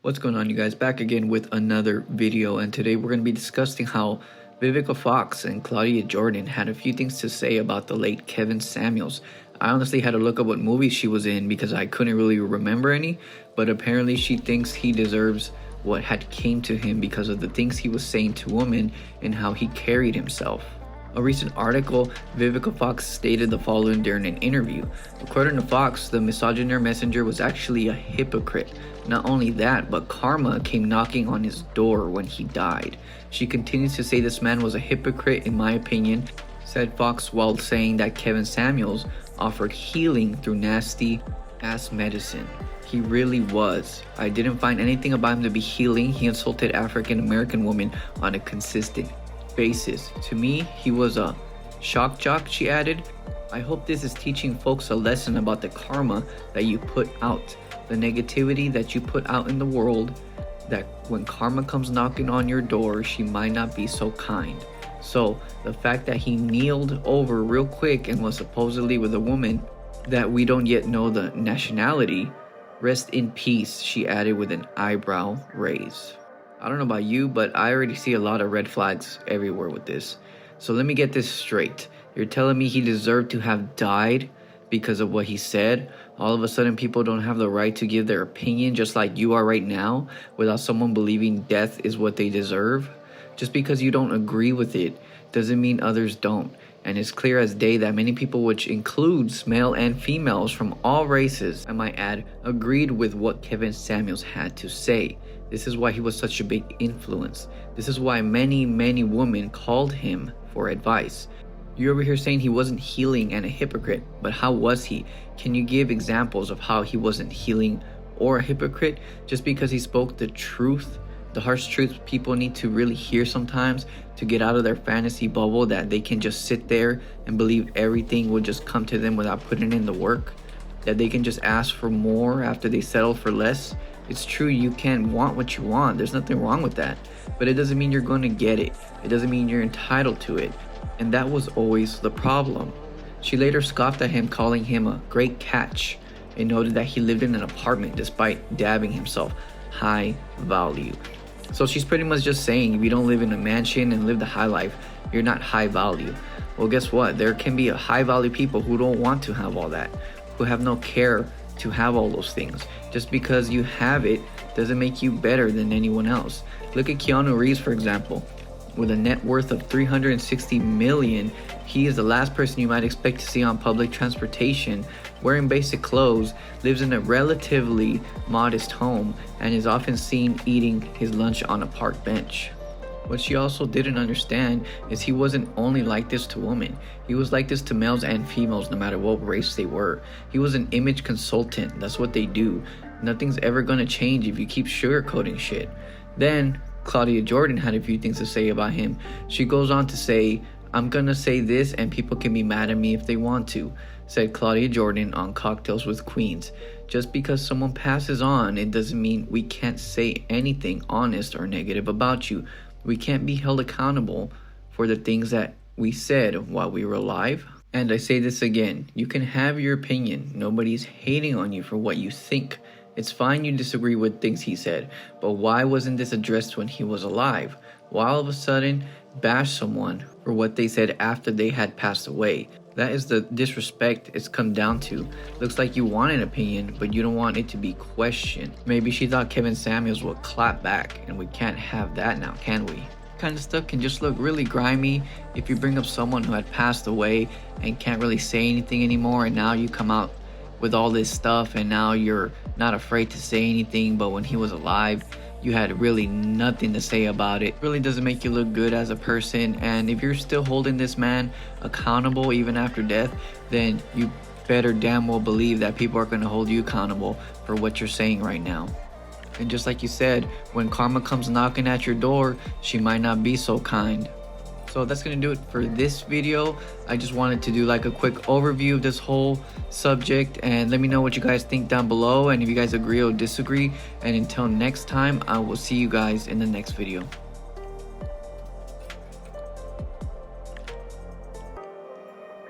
What's going on, you guys? Back again with another video, and today we're going to be discussing how Vivica Fox and Claudia Jordan had a few things to say about the late Kevin Samuels. I honestly had to look up what movies she was in because I couldn't really remember any, but apparently she thinks he deserves what had came to him because of the things he was saying to women and how he carried himself. A recent article, Vivica Fox stated the following during an interview. According to Fox, the misogyny messenger was actually a hypocrite. Not only that, but karma came knocking on his door when he died. She continues to say this man was a hypocrite in my opinion, said Fox, while saying that Kevin Samuels offered healing through nasty ass medicine. He really was. I didn't find anything about him to be healing. He insulted African American women on a consistent basis. To me, he was a shock jock, she added. I hope this is teaching folks a lesson about the karma that you put out, the negativity that you put out in the world, that when karma comes knocking on your door, she might not be so kind. So the fact that he kneeled over real quick and was supposedly with a woman that we don't yet know the nationality, rest in peace, she added with an eyebrow raise. I don't know about you, but I already see a lot of red flags everywhere with this. So let me get this straight. You're telling me he deserved to have died because of what he said? All of a sudden people don't have the right to give their opinion just like you are right now without someone believing death is what they deserve? Just because you don't agree with it doesn't mean others don't. And it's clear as day that many people, which includes male and females from all races, I might add, agreed with what Kevin Samuels had to say. This is why he was such a big influence. This is why many women called him for advice. You're over here saying he wasn't healing and a hypocrite, but how was he? Can you give examples of how he wasn't healing or a hypocrite just because he spoke the truth? The harsh truth people need to really hear sometimes to get out of their fantasy bubble that they can just sit there and believe everything will just come to them without putting in the work, that they can just ask for more after they settle for less. It's true, you can want what you want. There's nothing wrong with that. But it doesn't mean you're going to get it. It doesn't mean you're entitled to it. And that was always the problem. She later scoffed at him, calling him a great catch, and noted that he lived in an apartment despite dabbing himself high value. So she's pretty much just saying if you don't live in a mansion and live the high life, you're not high value. Well, guess what? There can be a high value people who don't want to have all that, who have no care to have all those things. Just because you have it doesn't make you better than anyone else. Look at Keanu Reeves, for example. With a net worth of $360 million, he is the last person you might expect to see on public transportation, wearing basic clothes, lives in a relatively modest home, and is often seen eating his lunch on a park bench. What she also didn't understand is he wasn't only like this to women. He was like this to males and females no matter what race they were. He was an image consultant. That's what they do. Nothing's ever gonna change if you keep sugarcoating shit. Then Claudia Jordan had a few things to say about him. She goes on to say, I'm gonna say this and people can be mad at me if they want to, said Claudia Jordan on Cocktails with Queens. Just because someone passes on, it doesn't mean we can't say anything honest or negative about you. We can't be held accountable for the things that we said while we were alive. And I say this again, you can have your opinion. Nobody's hating on you for what you think. It's fine you disagree with things he said, but why wasn't this addressed when he was alive? Why all of a sudden bash someone for what they said after they had passed away? That is the disrespect it's come down to. Looks like you want an opinion, but you don't want it to be questioned. Maybe she thought Kevin Samuels would clap back, and we can't have that now, can we? Kind of stuff can just look really grimy if you bring up someone who had passed away and can't really say anything anymore, and now you come out with all this stuff and now you're not afraid to say anything, but when he was alive you had really nothing to say about it. It really doesn't make you look good as a person, and if you're still holding this man accountable even after death, then you better damn well believe that people are going to hold you accountable for what you're saying right now. And just like you said, when karma comes knocking at your door, she might not be so kind. So that's gonna do it for this video. I just wanted to do like a quick overview of this whole subject, and let me know what you guys think down below and if you guys agree or disagree. And until next time, I will see you guys in the next video.